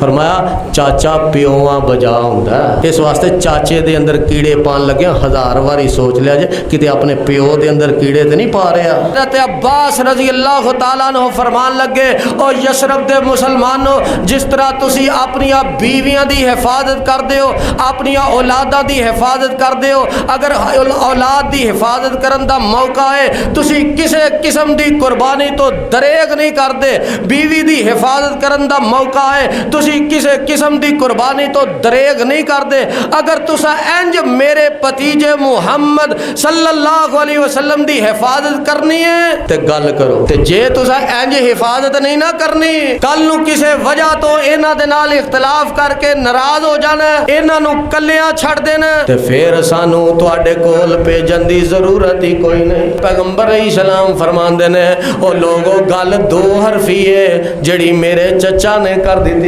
फरमाया चाचा प्योवा बजा हुंदा है। इस वास्ते चाचे दे अंदर कीड़े पान लगे 1000 वारी सोच लिया जे किते अपने प्यो दे अंदर कीड़े ते नहीं पा रहा। हज़रत अब्बास रजी अल्लाह तआला अन्हु फरमान लगे और यशरब दे मुसलमानों, जिस तरह तुसी अपनी बीवियां दी हिफाजत करदे हो, अपनी औलादां दी हिफाजत करदे हो, अगर औलाद दी हिफाजत करन दा मौका है तुसी किसी किस्म दी कुर्बानी तो दरेग नहीं करदे। बीवी दी हिफाजत करन दा मौका है तुसी किसी किस्म की कुर्बानी तो दरेग नहीं करते। अगर तुसा इंज मेरे भतीजे मुहम्मद सल्लल्लाहु अलैहि वसल्लम की हिफाजत करनी है तो गल करो, ते जे तुसा इंज हिफाजत नहीं ना करनी, कल नू किसी वजह तो इन्हां दे नाल इख्तिलाफ करके नाराज हो जाना, इन्हां नू कल्लियां छड़ देना, ते फिर सानू तुहाडे कोल भेजन दी जरूरत ही कोई नहीं। पैगंबर अलैहिस्सलाम फरमांदे ने ओ लोगो गल दो हरफी है जिहड़ी मेरे चचा ने कर दी।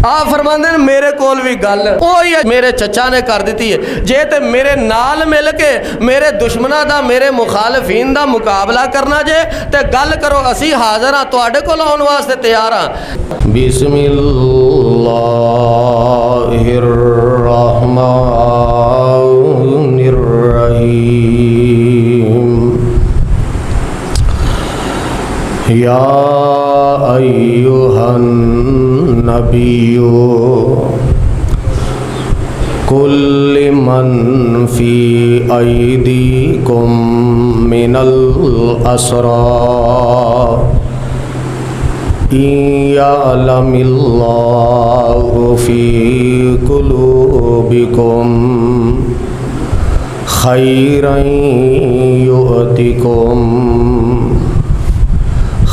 आप फरमाते हैं मेरे कोल भी गल ओही है मेरे चचा ने कर दी है। जे ते मेरे नाल मिल के मेरे दुश्मना दा मेरे मुखालफीन दा मुकाबला करना जे ते गल करो, असी हाजिर हाँ, तुहाडे कोल आउण वास्ते तैयार हाँ। बिस्मिल्लाहिर्रहमानिर्रहीम। या अय्युहन नबियो कुल्लि मन फी ऐदीकुम मिनल अस्रा यअलमिल्लाहु फी कुलूबिकुम खैरन युअतिकुम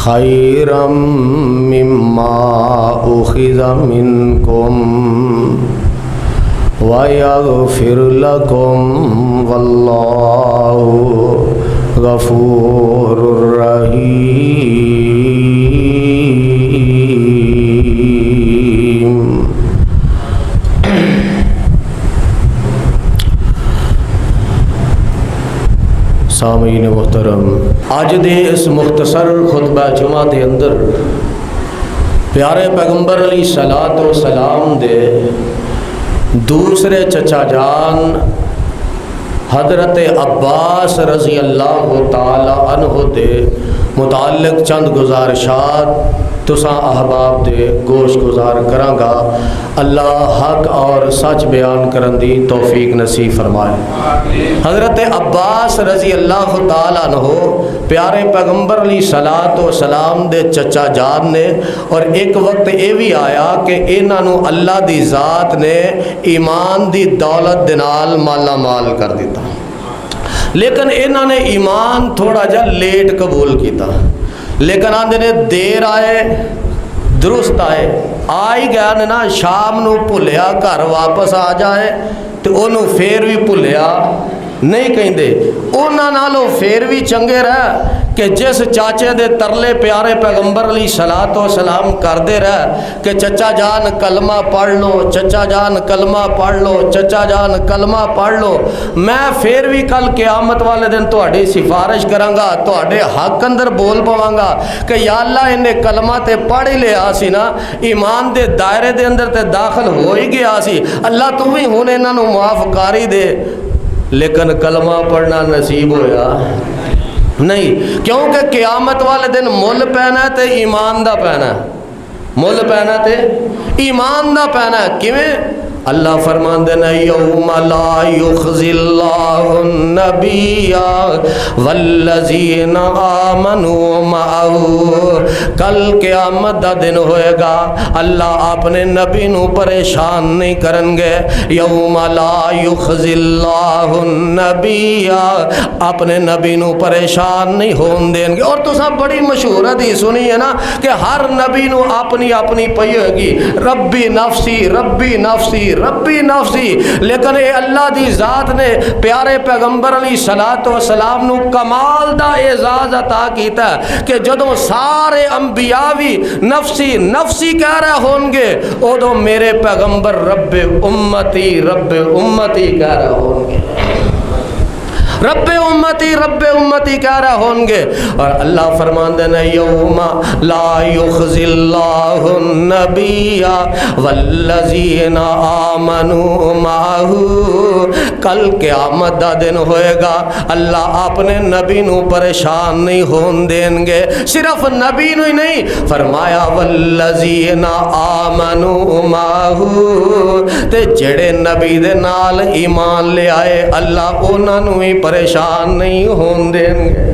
खैरम मिम्मा उखिज़ मिनकुम व यग़फिर लकुम वल्लाहु गफूरुर रहीम। सामीन मुहतरम, अज दे इस मुख्तसर खुतबा जुमा के अंदर प्यारे पैगंबर अलैहिस्सलातु वस्सलाम दे दूसरे चचा जान हज़रत अब्बास रज़ी अल्लाह ताला अन्हु दे मुताल्लिक़ चंद गुजारिशात तुसा अहबाब दे गोश गुजार करांगा। अल्लाह हक और सच बयान करन दी तौफीक नसीब फरमाए। हज़रत अब्बास रज़ी अल्लाह ताला अन्हु प्यारे पैगंबर अलैहिस्सलातु वस्सलाम दे चचा जान ने, और एक वक्त ये भी आया कि इन्हां नू अल्लाह दी ज़ात ने ईमान दी दौलत दे नाल माला माल कर दिता, लेकिन इन्हां ने ईमान थोड़ा जा लेट कबूल किया। लेकिन आंदे ने देर आए दुरुस्त आए, आ ही गया ने ना शाम नू भुलिया घर वापस आ जाए तो उन्होंने फिर भी भुलिया नहीं कहिंदे। उन्हां नालों फिर भी चंगे रह कि जिस चाचे दे तरले प्यारे पैगंबर अलैहिस्सलातु वस्सलाम करते रह कि चचा जान कलमा पढ़ लो, चचा जान कलमा पढ़ लो, चचा जान कलमा पढ़ लो। मैं फिर भी कल क़यामत वाले दिन तुहाडी सिफारिश करांगा, तुहाडे हक अंदर बोल पवांगा कि या अल्लाह इन्हें कलमा ते पढ़ ही लिया सी ना, ईमान दे दायरे दे अंदर ते दाखिल हो ही गया सी, अल्लाह तू भी हुण इन्हां नूं माफ़ कर ही दे। लेकिन कलमा पढ़ना नसीब होया नहीं, क्योंकि क़यामत वाले दिन मुल पैना तो ईमान दा पैना, मुल पैना तो ईमान दा पैना। किवें? अल्लाह फरमांदे ने यौम ला युख़ज़िल्लाहु नबिय्या वल्लज़ीना आमनू मअहू, कल क़यामत दा दिन होएगा अल्लाह अपने नबी नू परेशान नहीं करनगे। यौम ला युख़ज़िल्लाहु नबिय्या, अपने नबी नू परेशान नहीं होन देंगे। और तुसां बड़ी मशहूर हदीस सुनी है ना कि हर नबी नू अपनी अपनी पई होगी, रब्बी नफसी रब्बी नफसी रब्बी नफसी। लेकिन ये अल्लाह दी ज़ात ने प्यारे पैगंबर अलैहिस्सलातु वस्सलाम नू कमाल दा एजाज़ अता कीता कि जदों सारे अंबिया भी नफसी नफसी कह रहे होंगे, उदों मेरे पैगंबर रब्बे उम्मती कह रहे होंगे। रब्बे उम्मती कह रहे होंगे। और अल्लाह फरमाते हैं यौमा ला युखज़िल्लाहु नबिया वल्लज़ीना आमनू माहू, कल क़यामत दा दिन होएगा, अल्लाह अपने नबी नू परेशान नहीं होन देंगे। सिर्फ नबी नू ही नहीं, फरमाया वल्लज़ीना आमनू माहू, ते जेड़े नबी दे नाल ईमान ले आए अल्लाह उन्होंने भी परेशान नहीं होन देंगे।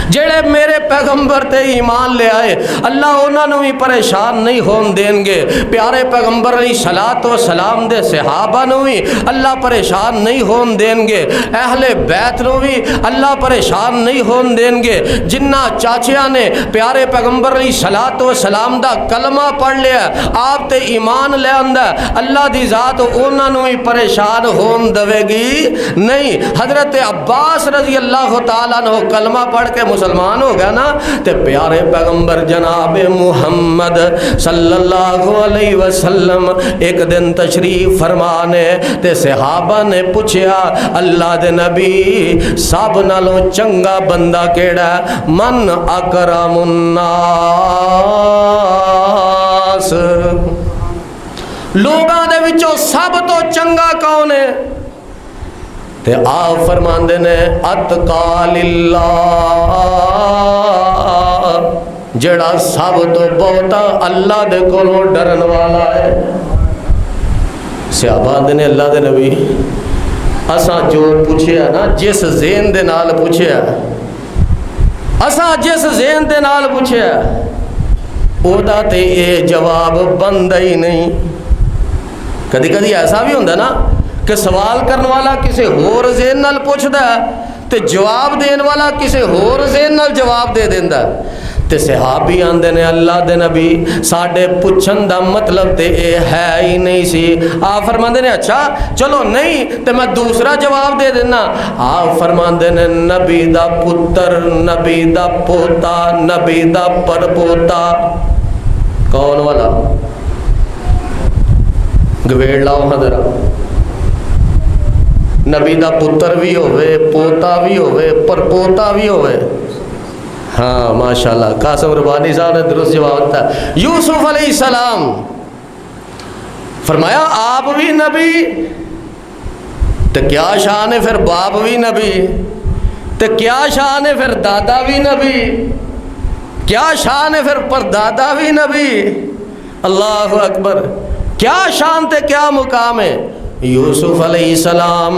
जेड़े मेरे पैगंबर ते ईमान ले आए अल्लाह उन्होंने भी परेशान नहीं होन देंगे। प्यारे पैगंबर अलैहिस्सलात व सलाम दे सहाबा नू भी अल्लाह परेशान नहीं होन देंगे। अहले बैत नू भी अल्लाह परेशान नहीं होन देंगे। जिन्ना चाचिया ने प्यारे पैगंबर अलैहिस्सलात व सलाम दा कलमा पढ़ लिया, आप ते ईमान ले आंदा, अल्लाह दी जात उन्होंने भी परेशान होन देवेगी नहीं। हजरत अब्बास रजी अल्लाह तआला अन्हु कलमा पढ़ के मुसलमान हो गया ना, ते प्यारे पैगंबर जनाब मुहम्मद सल्लल्लाहु अलैहि वसल्लम एक दिन तशरीफ फरमाने, ते सहाबा ने पूछया अल्लाह दे नबी सब नालों चंगा बंदा केड़ा? मन अकरमुन नास, लोगां दे विचों सब तो चंगा कौन है? ते आप फरमांदे ने अतकालिल्लाह, जड़ा सब तो बहुता अल्लाह दे कोलों डरन वाला है। सहाबा ने अल्लाह दे नबी असा जो पूछया ना, जिस ज़ेन दे नाल पूछया, असा जिस ज़ेन दे नाल पूछया ओदा ते ये जवाब बनदा ही नहीं। कदी कदी ऐसा भी होंदा ना कि सवाल करने वाला किसी होर ज़ेन नाल पुछदा ते जवाब देने वाला किसी होर ज़ेन नाल जवाब दे देंदा। ते सहाबी आंदे ने अल्लाह दे नबी साडे पुछन दा मतलब ते ये है ही नहीं सी। आप फरमांदे ने अच्छा चलो नहीं ते मैं दूसरा जवाब दे देना। आप फरमांदे ने नबी दा पुत्र, नबी दा पोता, नबी दा परपोता, कौन वाला? गवेड़ लाओ हजरा। नबी दा पुत्र भी होवे, पोता भी होवे, परपोता भी होवे। हाँ माशाल्लाह, कासिम रबानी साहब ने दुरुस्त जवाब दिया। यूसुफ अलैहिस्सलाम फरमाया आप भी नबी, तो क्या शान है फिर बाप भी नबी, तो क्या शान है फिर दादा भी नबी, क्या शान है फिर परदादा भी नबी। अल्लाह अकबर, क्या शान ते क्या मुकाम है। यूसुफ अलैहिस्सलाम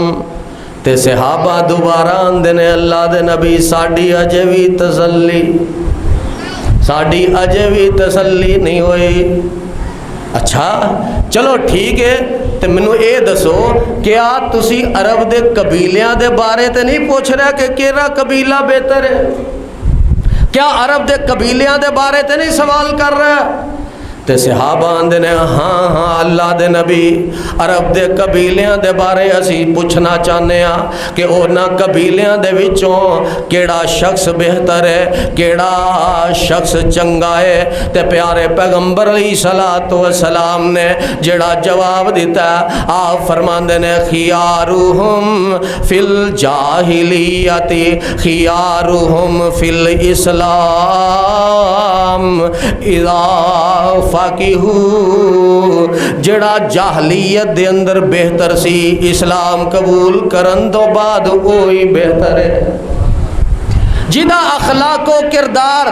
ते सहाबा दोबारा आंदे ने अल्लाह दे नबी साड़ी अजे भी तसल्ली, साड़ी अजे भी तसल्ली नहीं हुई। अच्छा चलो ठीक है, तो मैनू ये दसो क्या तुसी अरब दे कबीलियां दे बारे ते नहीं पूछ रहे कि केड़ा कबीला बेहतर है? क्या अरब दे कबीलियां दे बारे ते नहीं सवाल कर रहा? ते सहाबा आंदे ने हाँ हाँ अल्लाह दे नबी अरब दे कबीलियां दे बारे असी पूछना चाहते हैं कि उन्हां कबीलियां दे विचों केड़ा शख्स बेहतर है, केड़ा शख्स चंगा है। ते प्यारे पैगंबर अलैहिस्सलातु वस्सलाम ने जेड़ा जवाब दिता, आप फरमांदे ने खियारुहुम फिल जाहिलियति खियारुहुम फिल इस्लाम इज़ा फाकिहू, जड़ा जाहलीयत दे अंदर बेहतर सी इस्लाम कबूल करन तो बाद वही बेहतर है। जिदा अखलाको किरदार,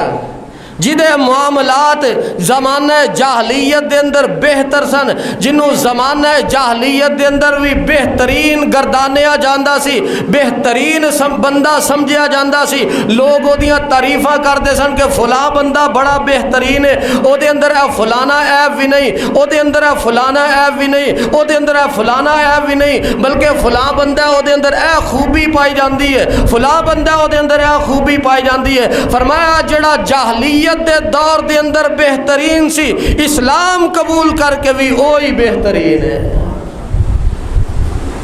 जिदे मामलात ज़माने जाहलीयत दे अंदर बेहतर सन, जिन्हों ज़माने जाहलीयत दे अंदर भी बेहतरीन गर्दानिया जांदा सी, बेहतरीन बंदा समझिया जांदा सी। लोग ओदियां तारीफा करते सन कि फला बंदा बड़ा बेहतरीन है, ओदे अंदर है फलाना ऐब भी नहीं, ओदे अंदर है फलाना ऐब भी नहीं, ओदे अंदर है फलाना ऐब भी नहीं, बल्कि फला बंदा ओदे अंदर ऐ खूबी पाई जाती है, फला बंदा ओदे अंदर ऐ खूबी पाई जाती है। फरमाया जड़ा जाहलीयत दे दौर दे अंदर बेहतरीन सी, इस्लाम कबूल करके भी वही बेहतरीन है।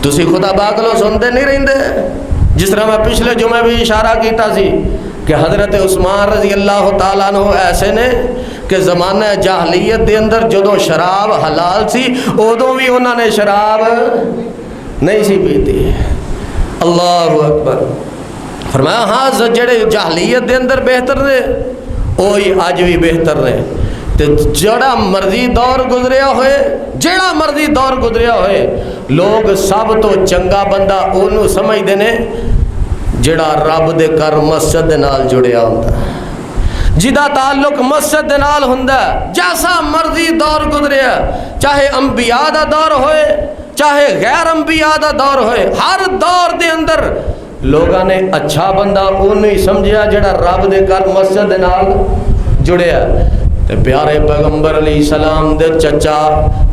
तुसी खुदा बागलो सुनते नहीं रहिंदे। जिस तरह मैं पिछले जुमे भी इशारा किया सी कि हज़रत उस्मान रजी अल्लाह तआला अन्हु ऐसे ने कि ज़माना जाहलीयत दे अंदर जदों शराब हलाल सी उदों भी उन्होंने शराब नहीं सी पीती। अल्लाहु अकबर। फरमाया हाँ जेड़े जाहलीयत दे अंदर बेहतर ने वही अज भी बेहतर ने। तो जड़ा मर्जी दौर गुजरिया होए, जेड़ा मर्जी दौर गुजरिया होए, लोग सब तो चंगा बंदा उन्होंने समझते ने जेड़ा रब दे घर मस्जिद दे नाल जुड़िया हुंदा, जिदा ताल्लुक मस्जिद दे नाल हुंदा। जैसा मर्जी दौर गुजरिया, चाहे अंबिया दा दौर होए चाहे गैर अंबिया दा दौर होए, हर दौर दे अंदर लोगों ने अच्छा बंदा उन्होंने ही समझिया जेड़ा रब दे घर मस्जिद दे नाल जुड़िया। ते प्यारे पैगंबर अलैहिस्सलाम दे चचा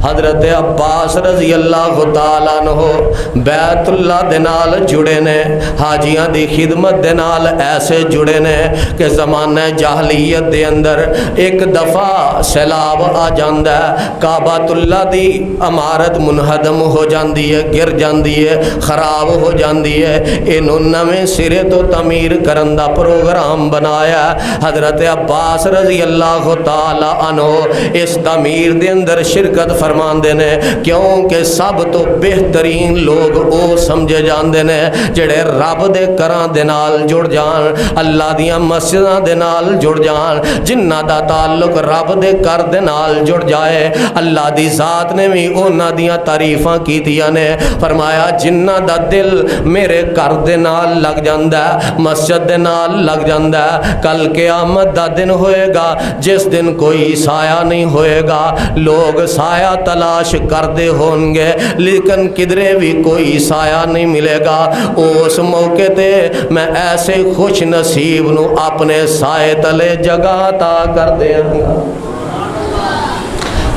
हजरत अब्बास रजी अल्लाह तआला अन्हु बैतुल्ला दे नाल जुड़े ने, हाजियां दी खिदमत दे नाल ऐसे जुड़े ने कि ज़माने जाहलीयत दे अंदर एक दफ़ा सैलाब आ जांदा है, काबातुल्ला दी इमारत मुनहदम हो जाती है, गिर जाती है, खराब हो जाती है। इनू नवें सिरे तो तमीर करन दा प्रोग्राम बनाया। हजरत अब्बास रजी अल्लाह तआला अन्हु इस तमीर दे अंदर शिरकत फरमांदे ने, क्योंकि सब तो बेहतरीन लोग वो समझे जाते ने जेड़े रब दे घरां दे नाल जुड़ जान, अल्लाह दियां मस्जिदां दे नाल जुड़ जान, जिन्हां दा ताल्लुक रब दे घर दे नाल जुड़ जाए। अल्लाह दी ज़ात ने भी उन्हां दियां तारीफां कीतियां ने, फरमाया जिन्हां दा दिल मेरे घर दे नाल लग जांदा, मस्जिद दे नाल लग जांदा, कल क़यामत दा दिन होएगा जिस दिन कोई साया नहीं होएगा। लोग साया तलाश करते होंगे लेकिन किधरे भी कोई साया नहीं मिलेगा। उस मौके ते मैं ऐसे खुश नसीब नू अपने साए तले जगह ता कर देंगा,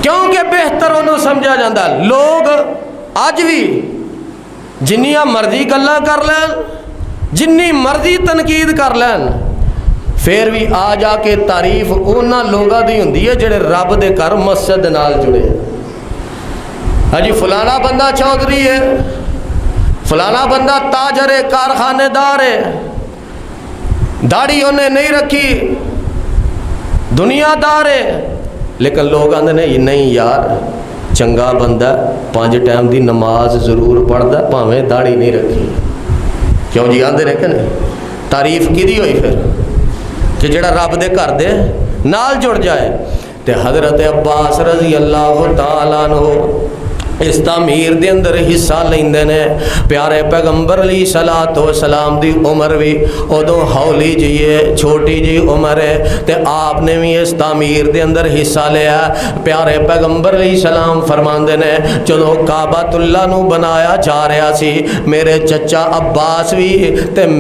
क्योंकि बेहतर उन्होंने समझा जाता। लोग अज भी जिन्नियां मर्जी गल्लां कर लैन, जिन्नी मर्जी तनकीद कर लैन, फिर भी आ जाके तारीफ उन्होंने लोगों की होंदी है जेड़े रब दे घर मस्जिद नाल जुड़े। हाजी फलाना बंदा चौधरी है, फलाना बंदा ताजर है, कारखानेदार है, दाढ़ी उन्हें नहीं रखी, दुनियादार है, लेकिन लोग आंदे ने नहीं यार चंगा बंदा, 5 टाइम की नमाज जरूर पढ़ता, भावें दाढ़ी नहीं रखी। क्यों जी आंदे ने कि नहीं? तारीफ किहदी होई फिर कि जेड़ा रब दे घर दे नाल जुड़ जाए। ते हजरत अब्बास रजी अल्लाह तआला अन्हु इस तमीर दे अंदर हिस्सा लेंदे ने। प्यारे पैगंबर अलैहिस्सलातु वस्सलाम दी उम्र भी उदों हौली जी है, छोटी जी उम्र है, ते आपने भी इस तमीर दे अंदर हिस्सा लिया। प्यारे पैगंबर अलैहिस्सलाम फरमांदे ने जदों काबातुल्ला नू बनाया जा रहा सी, मेरे चचा अब्बास भी ते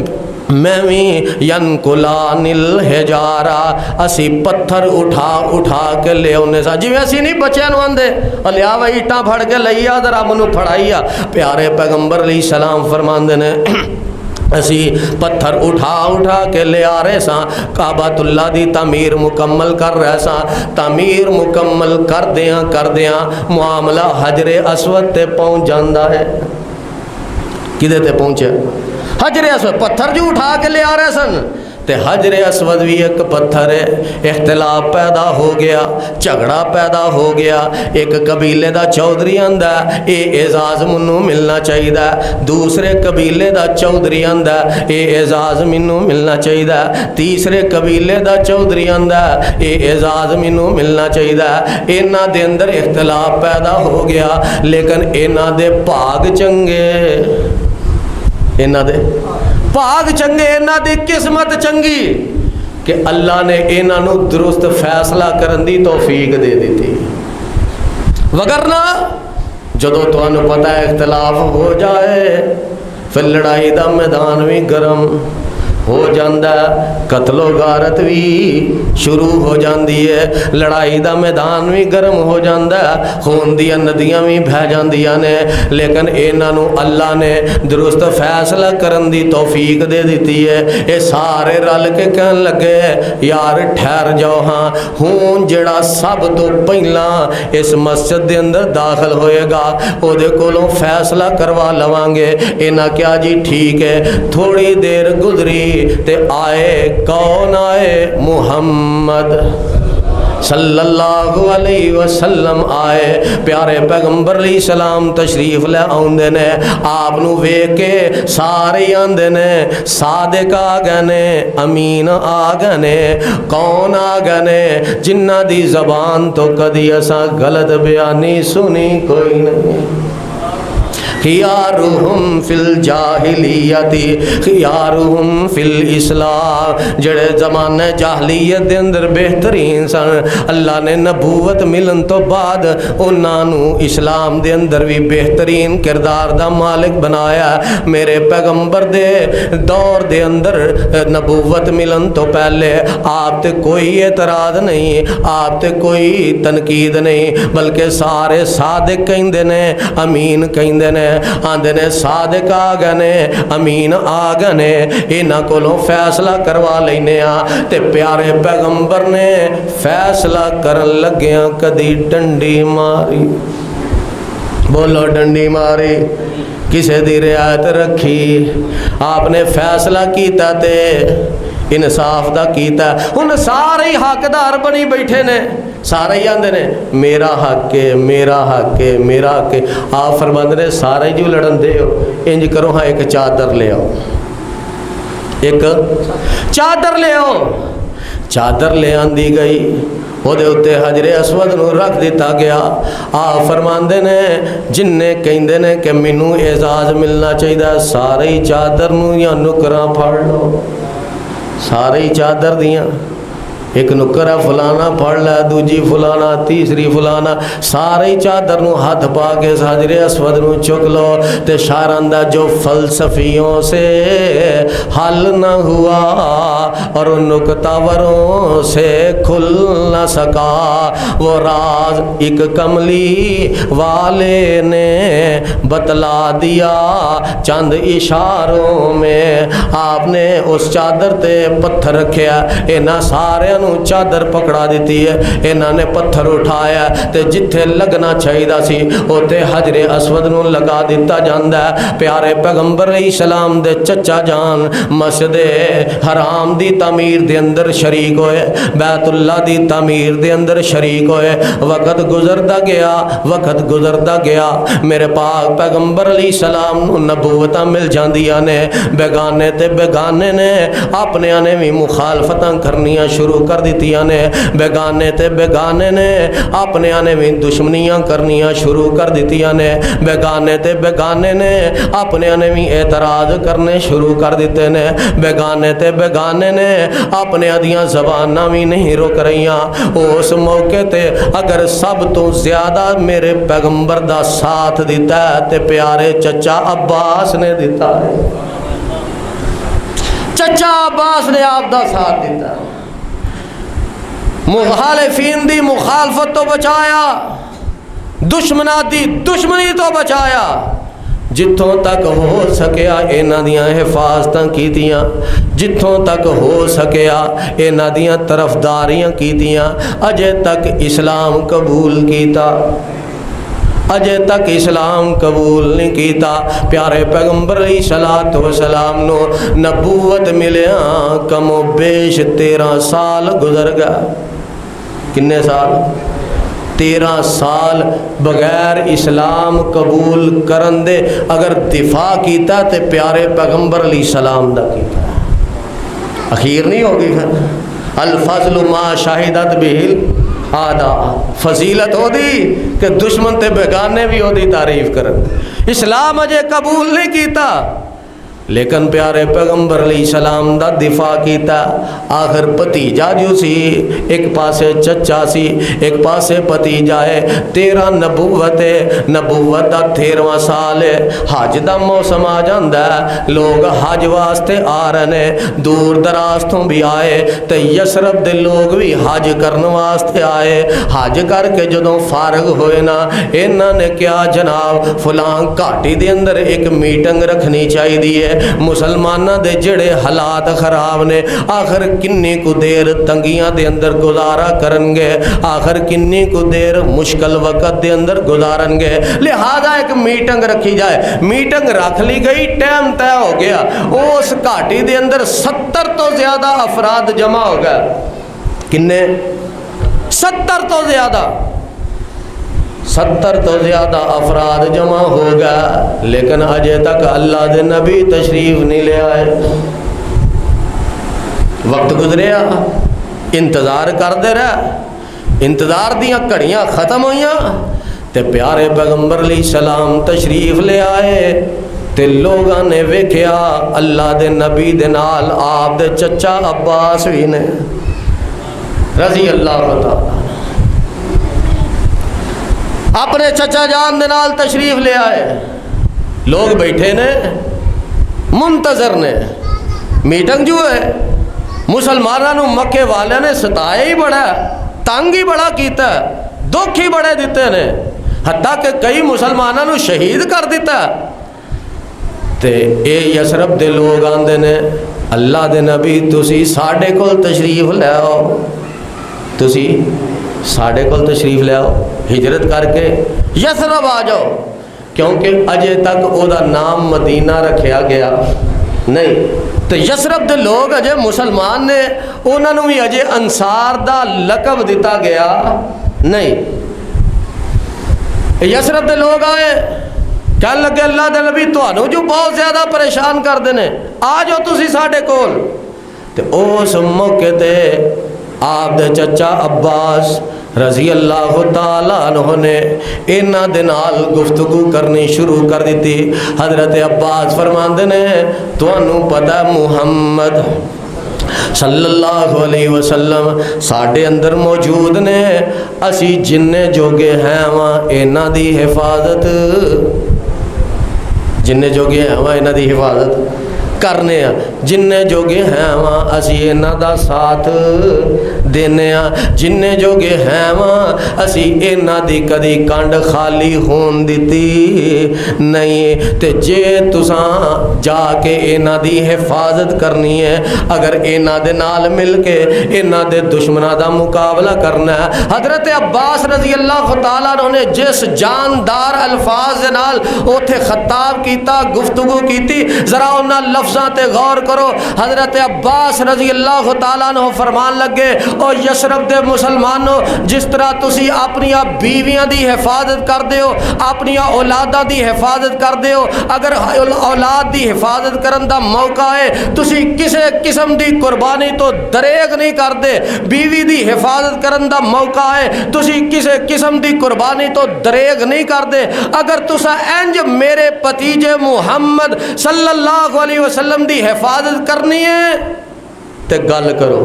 मैं भी यनकुलानिल हिजारा, असी पत्थर उठा उठा के ले आने सा, जिवें असी नहीं बच्चों नूं आंदे लिया भाई ईटा फड़ के लई आ जरा मैनूं फड़ाई आ। प्यारे पैगंबर अलैहिस्सलाम फरमांदे ने असी पत्थर उठा उठा के ले आ रहे सा, काबातुल्ला दी तमीर मुकम्मल कर रहे सा। तमीर मुकम्मल करदियां मामला हजरे अस्वद ते पहुँच जाता है। किदे ते पहुँचे? हजरे अस्वद। पत्थर जो उठा के ले आ रहे सन, ते हजरे अस्वद भी एक पत्थर है। इख्तिलाफ पैदा हो गया, झगड़ा पैदा हो गया। एक कबीले का चौधरी आंदा ये एजाज मैनू मिलना चाहिए, दूसरे कबीले का चौधरी आंदा ये एजाज मैनू मिलना चाहिए, तीसरे कबीले का चौधरी आंदा ये एजाज मैनू मिलना चाहिए। इन्हां दे अंदर इख्तिलाफ पैदा हो गया, लेकिन इन्हां दे भाग चंगे, इन्हां दे भाग चंगे, इन्हां दी किस्मत चंगी कि अल्लाह ने इन्हां नू दुरुस्त फैसला करन दी तौफीक दे दी। वगरना जदों तुहानू पता है इख्तिलाफ हो जाए फिर लड़ाई का मैदान भी गर्म हो जाता, कत्लो गारत भी शुरू हो जाती है, लड़ाई का मैदान भी गर्म हो जाता, खून दियां नदियां भी बह जांदियां ने। लेकिन इन्हों अल्लाह ने दुरुस्त फैसला करन दी तौफीक दे दी है। ये सारे रल के कहन लगे यार ठहर जाओ, हाँ हूँ जड़ा सब तो पहला इस मस्जिद के अंदर दाखिल होएगा उहदे कोलों फैसला करवा लवांगे। इन्हां क्या जी ठीक है। थोड़ी देर गुजरी ते आए, कौन आए? मुहम्मद सल्लल्लाहु अलैहि वसल्लम आए। प्यारे पैगंबर अलैहि सलाम तशरीफ ले आउंदे ने, आप नू वेख के सारे आंदे ने सादिक आ गए ने, अमीन आ गए ने। कौन आ गए ने? जिन्ना दी ज़बान तो कदी असा गलत बयानी सुनी कोई नहीं। खियारुहुम फिल जाहिलियती खियारुहुम फिल इस्लाम, जड़े ज़माने जाहलीयत दे अंदर बेहतरीन सन, अल्लाह ने नबूवत मिलन तो बाद उन्होंने इस्लाम दे अंदर भी बेहतरीन किरदार दा मालिक बनाया। मेरे पैगंबर दे दौर दे अंदर नबूवत मिलन तो पहले आप ते कोई एतराज़ नहीं, आप ते कोई तनकीद नहीं, बल्कि सारे सादिक कहिंदे ने, अमीन कहिंदे ने। आंदे ने सादिक आ गए ने, अमीन आ गए ने, इन्हां कोलों फैसला करवा लेने आ। ते प्यारे पैगंबर ने फैसला करन लग्गियां कदी डंडी मारी, बोलो डंडी मारी, किसे दी रियायत रखी। आपने फैसला कीता ते इंसाफ दा कीता। हुण सारे ही हकदार बनी बैठे ने, सारे ही आंदे ने मेरा हक है, मेरा हक है, मेरा हक है। आप फरमांदे ने सारे जो लड़न दे हो, इंज करो हाँ एक चादर ले आओ, एक चादर ले आओ। चादर ले आंदी गई, ਉਹਦੇ ਉੱਤੇ हजरे असवद ਨੂੰ रख दिता गया। आप फरमाते ने जिन्ने कहते ने कि मैनू एजाज मिलना चाहिए, सारे ही चादर नूं या नुकरां फड़ लो, सारे ही चादर दियाँ, एक नुकर है फलाना फड़ लै, दूजी फलाना, तीसरी फलाना, सारे ही चादर नूं हथ पा के हजरे असवद नूं चुक लो। तो शायर आंदा जो फलसफियों से हल न हुआ और नुकतावरों से खुल न सका, वो राज एक कमली वाले ने बतला दिया चंद इशारों में। आपने उस चादर ते पत्थर रखा, इन्हां सारियां चादर पकड़ा दी है, इन्होंने पत्थर उठाया तो जिथे लगना चाहिए सी उत्थे हजरे असवद नूं लगा दिता जाता है। प्यारे पैगंबर इस्लाम दे चचा जान मस्जिद हराम दी तमीर दे अंदर शरीक होए, बैतुल्ला दी तमीर दे अंदर शरीक होए। वक्त गुजरता गया, वक्त गुजरता गया, मेरे पाक पैगंबर इस्लाम नूं नबूवतां मिल जांदियां ने। बेगाने ते बेगाने ने अपने ने भी मुखालफतां करनियां शुरू कर दितियां ने, बेगाने ते बेगाने ने अपने ने भी दुश्मनियां करनियां शुरू कर दितियां ने, बेगाने ते बेगाने ने अपने ने भी एतराज करने शुरू कर दिते ने, बेगाने ते बेगाने ने अपने दियां ज़बानां भी नहीं रुक रहीआं। उस मौके ते अगर सब तो ज़्यादा मेरे पैगंबर दा साथ दिता है ते प्यारे चचा अब्बास ने दिता है, चचा अब्बास ने आप दा साथ दिता। मुखालिफीन दी मुखालफत तो बचाया, दुश्मना दी दुश्मनी तो बचाया, जिथों तक हो सकिया इन्हां दियां हिफाजतां कीतियां, जिथों तक हो सकिया इन्हां दियां तरफदारियां कीतियां। अजे तक इस्लाम कबूल कीता, अजे तक इस्लाम कबूल नहीं किया। प्यारे पैगंबर सलातो वसलाम नो नबूवत मिलिया कमो बेश 13 साल गुजर गए। किन्ने साल? 13 साल बगैर इस्लाम कबूल करन दे अगर दिफा किया तो प्यारे पैगंबर सलाम दा कीता। अखीर नहीं होगी फिर अल फज़लु मा शाहिदत बिहिल आदा, फजीलत होदी कि दुश्मन ते बेगाने भी ओदी तारीफ करन। इस्लाम अजे कबूल नहीं किया लेकिन प्यारे पैगंबर सलाम दा दिफा किया। आखिर भतीजा जो सी एक पासे चचा सी एक पासे भतीजा है। 13 नबूवत है, नबूवत का 13वां साल है। हज का मौसम आ जाता है, लोग हज वास्ते आ रहे हैं, दूर दराज तो भी आए तो यसरब के लोग भी हज करने वास्ते आए। हज करके जदों फारग होए ना इन्होंने क्या जनाब फलां घाटी के अंदर एक मीटिंग रखनी चाहिए। मुसलमाना दे जड़े हालात खराब ने, आखिर किन्नी कु देर तंगियां दे अंदर गुजारा करनगे, आखिर किन्नी कु देर मुश्किल वक़्त दे अंदर गुजारनगे। लिहाजा एक मीटिंग रखी जाए। मीटिंग रख ली गई, टाइम तय हो गया। उस घाटी दे अंदर 70 तो ज़्यादा अफराद जमा हो गए। किन्ने? 70 तो ज़्यादा अफराद जमा हो गया, लेकिन अजे तक अल्लाह दे नबी तशरीफ नहीं ले आए। वक्त गुजरिया, इंतज़ार करते रहे, इंतज़ार दियाँ घड़ियाँ ख़त्म होइयां ते प्यारे पैगंबर अलैहिस्सलाम तशरीफ ले आए। ते लोगों ने वेख्या अल्लाह दे नबी दे नाल आप दे चचा अब्बास भी ने रज़ी अल्लाह तआला, अपने चचा जान दे नाल तशरीफ ले आए। लोग बैठे ने, मुंतज़र ने, मीटिंग जो है मुसलमानों मक्के वाले ने सताया ही बड़ा, तंग ही बड़ा किया, दुख ही बड़े दिते ने, हत्ता कि कई मुसलमानों शहीद कर दिता। ते ये यसरब दे लोग आंदे ने अल्लाह दे नबी तुसी साढ़े कोल तशरीफ ले आओ, तुसी साढ़े कोल तशरीफ ले आओ, हिजरत करके यसरब आ जाओ, क्योंकि अजे तक ओदा नाम मदीना रखा गया नहीं। तो यसरब दे लोग अजे मुसलमान ने, उन्होंने भी अजे अंसार दा लकब दिता गया नहीं। यसरब दे लोग आए, कह लगे अल्लाह दे नबी तुहानू जो बहुत ज़्यादा परेशान करते हैं, आ जाओ तुसी साढ़े कोल। ते उस मौके ते आप दे चचा अब्बास रज़ी अल्लाह तआला अन्हु ने इन्हां दे नाल गुफ्तगू करनी शुरू कर दी। हज़रत अब्बास फरमांदे ने तुहानू पता मुहम्मद सल्लल्लाहु अलैहि वसल्लम साढ़े अंदर मौजूद ने, असी जिन्ने जोगे हैं वहाँ इन्हां दी हिफाजत, जिन्ने जोगे हैं वहाँ इन्हां दी हिफाजत करने, जिन्ने जोगे हैं वहाँ असी इन्हां दा साथ देने, जिन्ने जोगे हैं वहाँ असी इन्हां दी कदी कंड खाली होन दिती नहीं। ते जे तुसां जाके इन्हां दी हिफाजत करनी है, अगर इन्हां दे नाल मिल के इन्हां दे दुश्मनां दा मुकाबला करना है। हज़रत अब्बास रज़ी अल्लाह तआला अन्हु ने जिस जानदार अल्फाज दे नाल उथे खिताब कीता, गुफ्तगू कीती, जरा उन्हां लफ्ज़ां ते गौर करो। हज़रत अब्बास रज़ी अल्लाह तआला अन्हु फरमान लगे, ओ यसरब दे मुसलमानों, जिस तरह तुसी अपनिया बीवियां दी हिफाजत करते हो, अपनिया औलादा दी हिफाजत करते हो, अगर औलाद दी हिफाजत करन दा मौका है तुसी किसी किस्म दी कुर्बानी तो दरेग नहीं करते, बीवी दी हिफाजत करन दा मौका है तुसी किसी किस्म दी कुर्बानी तो दरेग नहीं करते। अगर तुसा इंज मेरे भतीजे मुहम्मद सल्लल्लाहु अलैहि वसल्लम दी हिफाजत करनी है ते गल करो,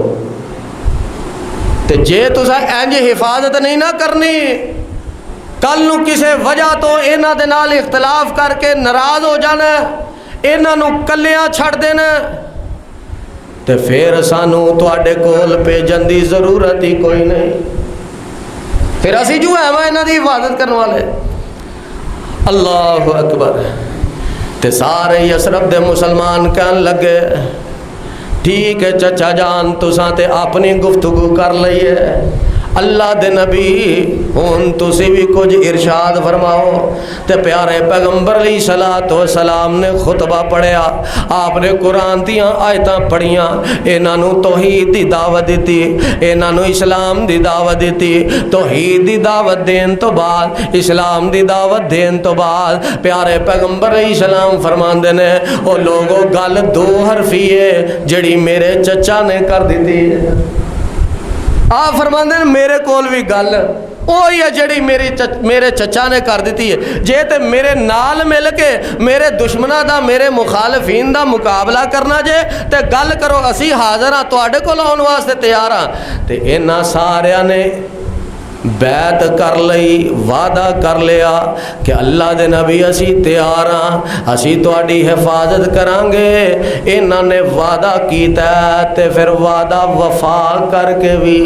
ते जे तुसा इंज हिफाजत नहीं ना करनी, कल नू किसी वजह तो इन्हां दे नाल इख्तलाफ करके नाराज हो जाना, इन्हां नू कल्लियां छड़ देना, ते फिर सानू तुहाडे कोल भेजन दी जरूरत ही कोई नहीं, फिर असी जो है वह इन्हां दी हिफाजत करने वाले। अल्लाहु अकबर। ते सारे यसरब दे मुसलमान कहन लगे, ठीक है चचा जान तुसां ते अपनी गुफ्तगू कर लईए, अल्लाह दे नबी हुन तुसी भी कुछ इरशाद फरमाओ। ते प्यारे पैगंबर अलैहिस्सलातु वस्सलाम ने खुतबा पढ़िया, आपने कुरान दियाँ आयतां पढ़ियाँ, इन्हां नू तौहीद दी दावत दी, इन्हां नू इस्लाम दी दावत दी। तौहीद दी दावत देन तो बाद, इस्लाम दी दावत देन तो बाद प्यारे पैगंबर अलैहिस्सलाम फरमांदे ने, ओ लोगो गल दो हरफी है जड़ी मेरे चचा ने कर दी। आप फरमाते हैं मेरे कोल भी गल वही है जड़ी मेरे चचा ने कर दी है। जे तो मेरे नाल मिल के मेरे दुश्मनों का, मेरे मुखालफीन का मुकाबला करना जे तो गल करो, असी हाज़र हाँ, तुहाडे कोल आउण वास्ते तैयार हाँ। तो इन्हां सारियां ने बैत कर लई, वादा कर लिया कि अल्लाह दे नबी असी तैयार हाँ, असी तुहाडी हिफाजत करांगे। इन्हां ने वादा कीता ते फिर वादा वफा करके भी,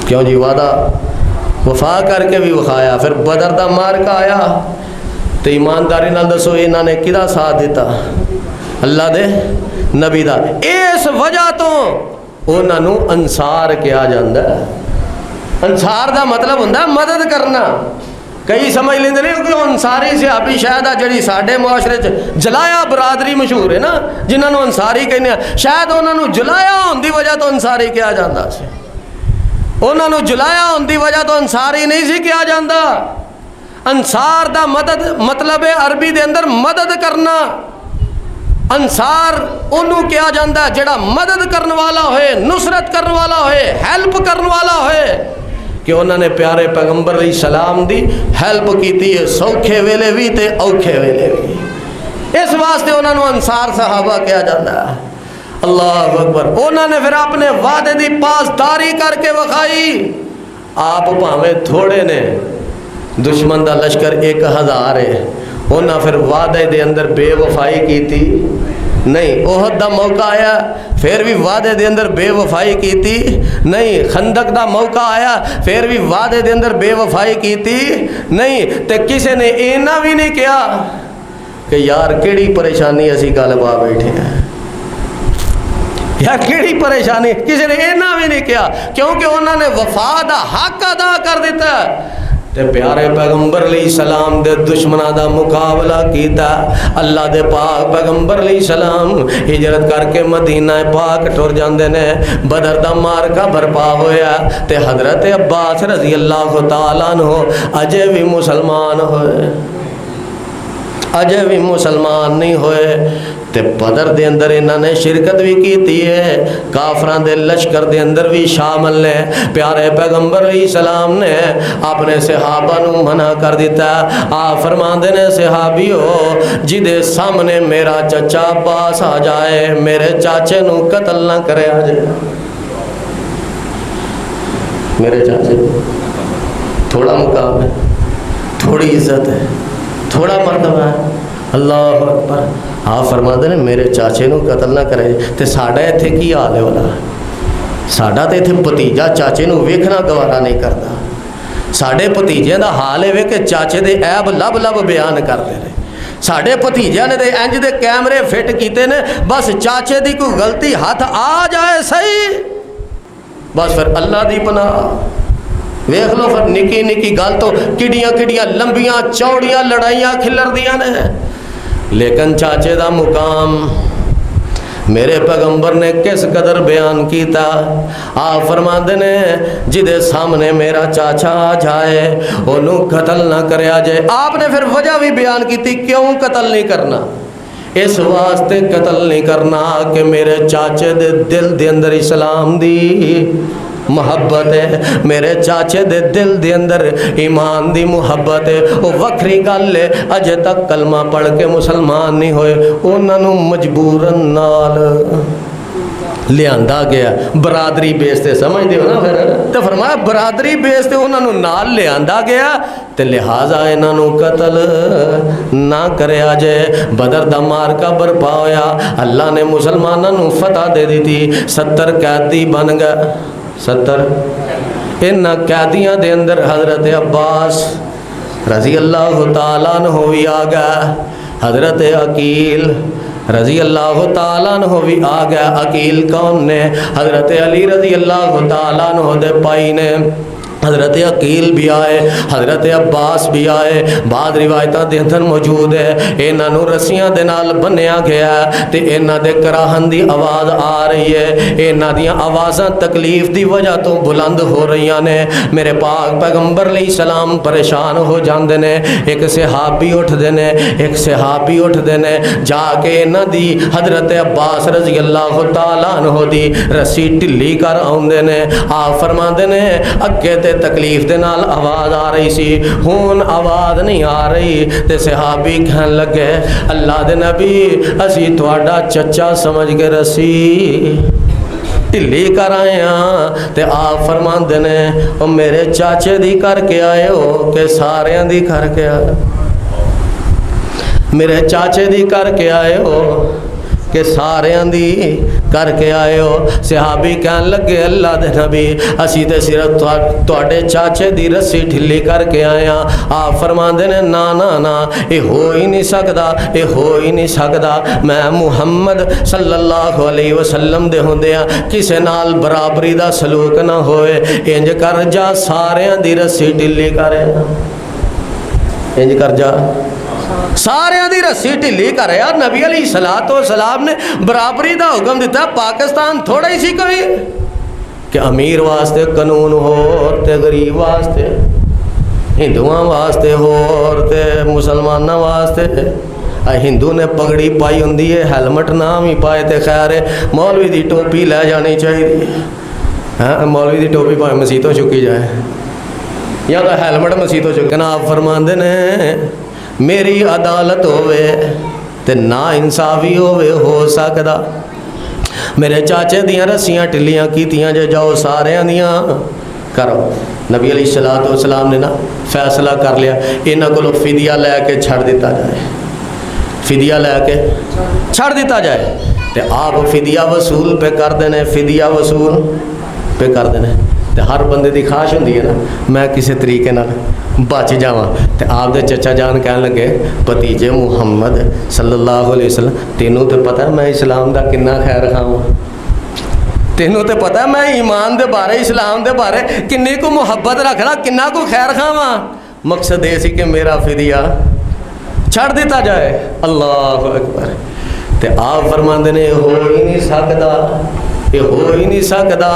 क्यों जी, वादा वफा करके भी विखाया। फिर बदर दा मारका आया तो ईमानदारी नाल दसो इन्हां ने किदा साथ दिता? अल्लाह दे नबी दा। इस वजह तो उन्हां नू अंसार कहा जांदा है। अंसार का मतलब होंदा मदद करना। कई समझ लेंदे ने कि अंसारी सहाबी शायद जी साडे मुआशरे च जलाया बरादरी मशहूर है ना, जिन्होंने अंसारी कहने, शायद उन्होंने जलाया होने की वजह तो अंसारी कहा जाता है। उन्होंने जुलाया उनकी वजह तो अंसारी नहीं सी किया जाता। अंसार दा मदद मतलब है अरबी दे अंदर मदद करना। अंसार उन्हों किया जाता है जिहड़ा मदद करने वाला होए, नुसरत करने वाला होए, हैल्प करने वाला होए। कि उन्होंने प्यारे पैगंबर अलैहि सलाम दी हैल्प की है सौखे वेले भी ते औखे वेले भी। इस वास्ते उन्होंने अंसार सहाबा किया जाता है। अल्लाह अकबर। उन्होंने फिर अपने वादे की पासदारी करके विखाई। आप भावें थोड़े ने, दुश्मन का लश्कर 1000 है, उन्हें फिर वादे दे अंदर बेवफाई की थी नहीं। ओहद का मौका आया फिर भी वादे दे अंदर बेवफाई की थी नहीं। खंदक का मौका आया फिर भी वादे दे अंदर बेवफाई की थी नहीं। तो किसी ने इन्ना भी नहीं किया कि यार केड़ी परेशानी असी गल पा बैठे हैं, यार केड़ी परेशानी, किसी ने इन्ना भी नहीं किया क्योंकि उन्होंने वफा का हक अदा कर दिता। ते प्यारे पैगंबर अलैहि सलाम दे दुश्मनां दा मुकाबला कीता। अल्लाह दे पाक पैगंबर अलैहि सलाम हिजरत करके मदीना पाक टुर जांदे ने। बदर दा मारका बरपा होया ते हजरत अब्बास रजी अल्लाह तआला अन्हु अजे भी मुसलमान होए, अजे भी मुसलमान नहीं होए। ते बदर दे अंदर इन्होंने शिरकत भी की है, काफरां दे लश्कर दे अंदर भी शामिल ने। प्यारे पैगंबर अलैहि सलाम ने अपने सहाबा नू मना कर दिता। आप फरमांदे ने सहाबियो जिदे सामने मेरा चचा अब्बास आ जाए मेरे चाचे नू कत्ल ना करे आ जाए। मेरे चाचे थोड़ा मुकाम है, थोड़ी इज्जत है, थोड़ा मर्तबा है। अल्लाह अकबर। आप फरमाते ने मेरे चाचे नू कत्ल ना करे। तो साडा इत्थे की हाल है वाला, साडा तो इत्थे भतीजा चाचे नू वेखना गवारा नहीं करता। साडे भतीजे का हाल है कि चाचे दे ऐब लब लब बयान करते रहे। साडे भतीजे ने तो इंज दे कैमरे फिट किए ने, बस चाचे की कोई गलती हाथ आ जाए सही, बस फिर अल्लाह की पनाह। वेख लो फिर निकी निकी गल तो किडियां किडियां लंबियां चौड़ियां लड़ाइयां खिलरदियां ने। लेकिन चाचे का मुकाम मेरे पैगंबर ने किस कदर बयान किया। आप फरमाते ने जिदे सामने मेरा चाचा आ जाए उन्होंने कत्ल ना करया जाए। आपने फिर वजह भी बयान की थी क्यों कत्ल नहीं करना। इस वास्ते कत्ल नहीं करना कि मेरे चाचे दे दिल दे अंदर इस्लाम दी मुहब्बत है, मेरे चाचे दे दिल दे अंदर ईमान दी मुहब्बत है। वो वखरी गल है अजे तक कलमा पढ़ के मुसलमान नहीं होए, उन्होंने मजबूरन नाल लियांदा गया बरादरी बेस ते। समझते हो ना। फिर तो फरमाया बरादरी बेस ते उन्होंने नाल लियांदा गया ते लिहाजा इन्हों कत्ल ना करया जाए। बदर दा मारका बरपा होया, अल्लाह ने मुसलमानों फतह दे दी थी। 70 कैदी बन गए। 70 इन कैदियां दे अंदर हजरत अब्बास रजी अल्लाह तआला अन्हु भी आ गया, हजरत अकील रजी अल्लाह तआला अन्हु भी आ गया। अकील कौन ने? हजरत अली रजी अल्लाह तआला अन्हु दे भाई ने। हजरत अकील भी आए, हजरत अब्बास भी आए। बाद रिवायत के अंदर मौजूद है इन्हों रस्सियां दे नाल बन्निया गया तो इन्हों के कराहन की आवाज़ आ रही है। इन्हों दी आवाज़ां तकलीफ की वजह तो बुलंद हो रही ने। मेरे पाक पैगंबर अलैहि सलाम परेशान हो जाते हैं। एक सहाबी उठते हैं, एक सहाबी उठते हैं जाके इन्हों दी हजरत अब्बास रजी अल्लाह तआला अन्हु दी रस्सी ढिली कर आउंदे ने। आप फरमाते ने अगे ते तकलीफ दे नाल आवाज़ आ रही सी, हुण आवाज़ नहीं आ रही। ते सहाबी कहन लगे अल्लाह दे नबी असी तुहाडा चचा समझ के रस्सी ढिली कर आए हाँ। तो आप फरमाते ने ओ मेरे चाचे दी करके आए हो कि सारियां दी करके आए? मेरे चाचे दी करके आए हो कि सारियां दी करके आए हो? सहाबी कहन लगे अल्लाह दे नबी असी तो सिर्फ तुहाडे चाचे दी रस्सी ढिली करके आए हाँ। आप फरमाते ने ना ना ना ये हो ही नहीं सकता, ये हो ही नहीं सकता। मैं मुहम्मद सल्लल्लाहु अलैहि वसल्लम दे होंदियां किसे नाल बराबरी दा सलूक ना होए। इंज कर जा सारियां दी रस्सी ढिली कर, इंज कर जा सारियां दी रस्सी ढिली कर। यार नबी अलैहिस्सलातु वस्सलाम ने बराबरी का हुक्म दिता। पाकिस्तान थोड़ा ही सी कोई कि अमीर वास्ते कानून होर ते गरीब वास्ते, हिंदुआं वास्ते होर ते मुसलमाना वास्ते। हिंदू ने पगड़ी पाई होंदी है, हैलमट ना भी पाए तो खैर है, मौलवी की टोपी लै जानी चाहिए। हाँ, मौलवी की टोपी भावें मसीतों चुकी जाए या तो हैलमट मसीतों चुके। आप फरमाते ने मेरी अदालत होवे ते ना इंसाफी होवे हो सकदा। मेरे चाचे दियां रस्सियां ढिलियां कीतियां जे जाओ सारियां दियां करो। नबी अलैहिस्सलातु वस्सलाम ने ना फैसला कर लिया, इन्हां कोलों फिदिया लैके छड़ दिता जाए, फिदिया लैके छड़ दिता जाए। तो आप फिदिया वसूल पे कर देने, फिदिया वसूल पे कर देने। तो हर बंदे की ख्वाहिश होंदी है ना, मैं किसी तरीके नाल बच जावां। तो आपदे चचा जान कह लगे, भतीजे मुहम्मद सल्लल्लाहु अलैहि वसल्लम, तेनों तो पता मैं इस्लाम का किन्ना खैर खावां, तेनों तो पता मैं ईमान के बारे इस्लाम के बारे किन्नी को मुहब्बत रखना, किन्ना को खैर खावां। मकसद ये सी कि मेरा फिदिया छड़ दिता जाए। अल्लाह अकबर। तो आप फरमाते ने हो ही नहीं सकता, ये हो ही नहीं सकता,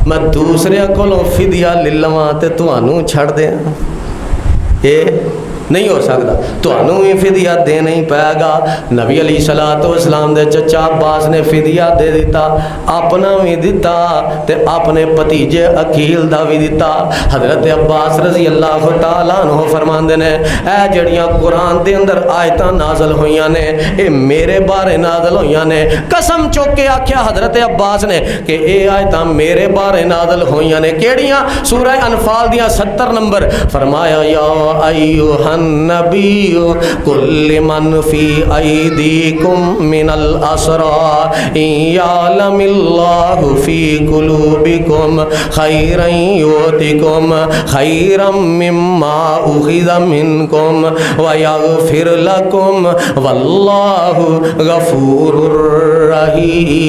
मैं दूसरे कोलों फिदिया ले लवां ते तुहानू छड़ दें, ये नहीं हो सकता। तुहानू भी फिदिया देना ही पैगा। नबी अलैहिस्सलातु वस्सलाम दे चचा अब्बास ने फिदिया दे दिता, अपना भी दिता ते अपने भतीजे अकील दा भी दिता। हज़रत अब्बास रज़ी अल्लाह तआला अन्हु फरमांदे ने, ए जड़ियां कुरान दे अंदर आयतां नाज़िल होईयां ने, ये मेरे बारे नाज़िल होईयां ने। कसम चुक के आख्या हज़रत अब्बास ने कि ये आयतां मेरे बारे नाज़िल होईयां ने। केड़ियां? सूरह अनफाल दियां 70 नंबर। फरमाया या अय्युहा नबी कुल्ल मन फी ऐदीकुम मिनल असरा यअलमिल्लाहु फी कुलूबिकुम खैरन युतिकुम खैरम मिम्मा उखिज़ मिनकुम व यगफिर लकुम वल्लाहु गफूरुर रहीम।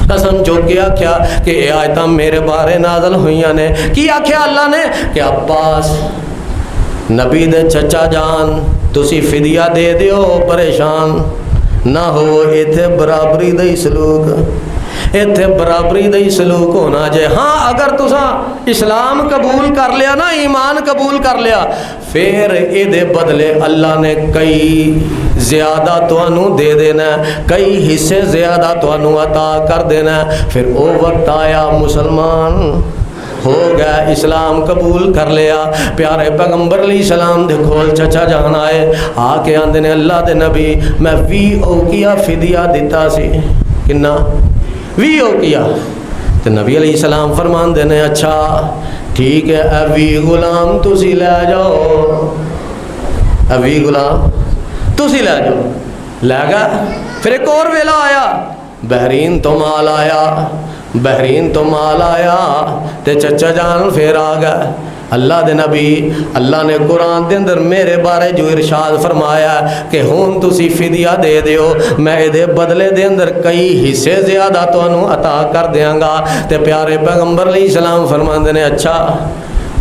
कसम चुक के आख्या कि आयत मेरे बारे नाज़िल हुईयां ने। की आख्या अल्लाह ने कि अब्बास नबी दे चचा जान तुसी फिदिया दे दियो, परेशान ना हो। इत्थे बराबरी दा ही सलूक, इत्थे बराबरी दा ही सलूक होना जे। हाँ, अगर तुसा इस्लाम कबूल कर लिया ना, ईमान कबूल कर लिया, फिर ये बदले अल्लाह ने कई ज़्यादा तुहानू दे देना, कई हिस्से ज़्यादा तुहानू अता कर देना। फिर वो वक्त आया, मुसलमान हो गया, इस्लाम कबूल कर लिया। प्यारे पैगंबर अलैहिस्सलाम दे कोल चचा जान आए, आके आंदे ने अल्लाह दे नबी मैं 20 औकिया फिदिया दिता सी। किन्ना? 20 औकिया। तो नबी अलैहिस्सलाम फरमांदे ने अच्छा ठीक है, ए 20 गुलाम तुसी लै जाओ, ए 20 गुलाम तुसी लै जाओ। लै गए। फिर एक और वेला आया, बहरीन तो माल आया, बहरीन तो माल आया, ते चचा जान फिर आ गए। अल्लाह दे नबी, अल्लाह ने कुरान के अंदर मेरे बारे जो इरशाद फरमाया कि हुन तुसी फिदिया दे दियो, मैं ये बदले दे अंदर कई हिस्से ज़्यादा तुहानू अता कर देंगा। ते प्यारे पैगंबर अलैहिस्सलाम फरमाते ने अच्छा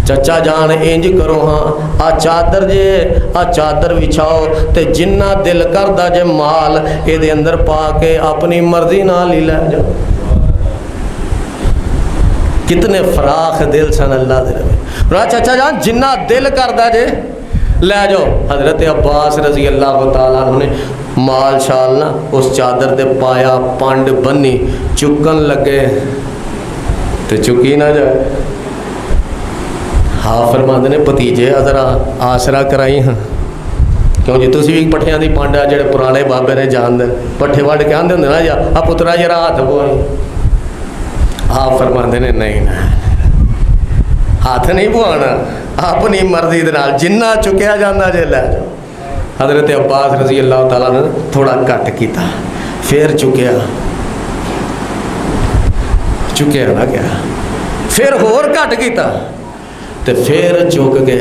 चचा जान इंज करो, हाँ आ चादर जे आ चादर बिछाओ ते जिन्ना दिल करदा जे माल ये अंदर पा के अपनी मर्जी नाल ही लै जाओ। कितने फराख दिल सन अल्लाह दे नबी। चाचा जान जिन्ना दिल करदा जे लै जाओ। हज़रत अब्बास रज़ी अल्लाह तआला अन्हु ने माल शाल ना उस चादर ते पाया, पंड बन्नी, चुकन लगे तो चुकी ना जाए। हाँ फरमाते ने भतीजे जरा आसरा कराई हाँ, क्यों जी तुसी भी पट्ठियां दी पंड आ जेड़े पुराने बाबे ने जानदे, पट्ठे वड्ड के आंदे हुंदे ना, जा आ पुत्रा जरा हाथ पवाई। आप फरमाते ने नहीं ना, हाथ नहीं पवाना, अपनी मर्जी दे नाल जिन्ना चुकया जांदा जे लै जाओ। हज़रत अब्बास रज़ी अल्लाह तआला ने थोड़ा घट किया, फिर चुकया, चुकया ना गया, फिर होर घट किया, तो फिर चुक के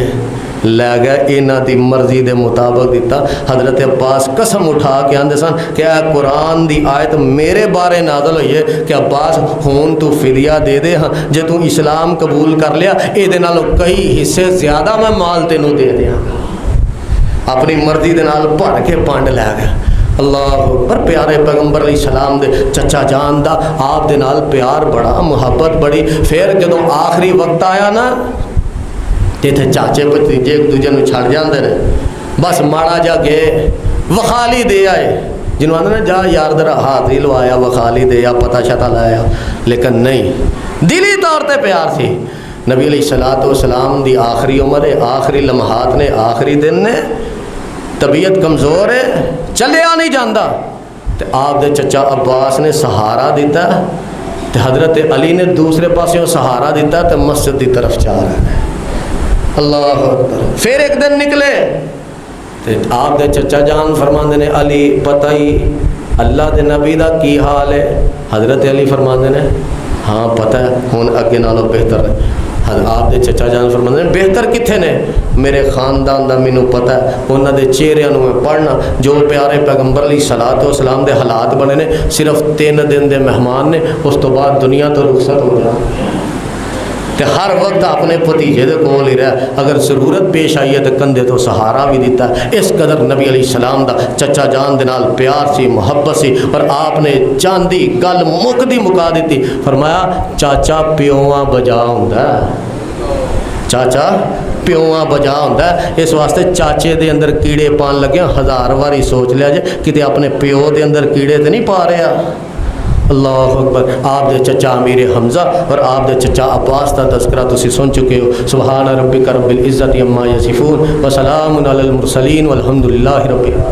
लै गया, इन्हां दी मर्जी के मुताबिक दिता। हज़रत अब्बास कसम उठा के आंदे सन कि कुरान की आयत मेरे बारे नाज़िल हुई है कि अब्बास हुन तू फिदिया दे दे, हाँ जे तू इस्लाम कबूल कर लिया ये नालों कई हिस्से ज़्यादा मैं माल तेनों दे देंगा। अपनी मर्जी के नाल भर के पंड लै गया। अल्लाह पर प्यारे पैगंबर अलैहिस्सलाम दे चचा जान दा आप दे नाल प्यार बड़ा, मुहब्बत बड़ी। फिर जदों आखिरी वक्त आया ना ते इत्थे चाचे भतीजे एक दूजे नूं छड़ जांदे ने, बस माड़ा जा गए वखाली दे आए, जिन्हों आंदे ने जा यार जरा हाथ ही लवाया, वखाली दे आ, पता शता लाया, लेकिन नहीं, दिली तौर पर प्यार थी। नबी अलैहिस्सलातु वस्सलाम दी आखिरी उम्र है, आखिरी लम्हात ने, आखिरी दिन ने, तबीयत कमज़ोर है, चलिया नहीं जाता, तो आप दे चचा अब्बास ने सहारा दिता, तो हज़रत अली ने दूसरे पासों सहारा दिता, तो मस्जिद की तरफ जा रहे हैं। अल्लाह अकबर। फिर एक दिन निकले तो आप दे चचा जान फरमाते ने अली पता ही अल्लाह के नबी का की हाल है? हज़रत अली फरमाते ने हाँ पता है, हुण अगे नालों बेहतर है। आप दे चचा जान फरमाते ने बेहतर कित्थे ने? मेरे खानदान का मैनू पता है, उन्होंने चेहरिਆਂ ਨੂੰ मैं पढ़ना, जो प्यारे पैगंबर अलैहिस्सलातु वस्सलाम के हालात बने ने, सिर्फ 3 दिन के मेहमान ने, उस तो बाद दुनिया तो रुखसत हो जाए, तो हर वक्त अपने भतीजे के कोल ही रहा, अगर जरूरत पेश आई है तो कंधे तो सहारा भी दिता। इस कदर नबी अलैहिस्सलाम दा चचा जान दे नाल प्यार सी, मुहब्बत सी, और आपने चांदी गल मुकदी मुका दी। फरमाया चाचा प्योआ बजा हुंदा, चाचा प्योआ बजा हुंदा, इस वास्ते चाचे दे अंदर कीड़े पान लगे 1000 बारी सोच लिया जे किते अपने प्यो दे अंदर कीड़े तो नहीं पा रहा। अल्लाह अकबर। आप दे चचा अमीर हमज़ा और आप दे चचा अब्बास का तस्करा तुसी सुन चुके हो। सुबहान रब्बिक रब्बिल इज़्ज़ति अम्मा यसिफून व सलामुन अलल मुरसलीन वल्हम्दुलिल्लाहि रब्बिल आलमीन।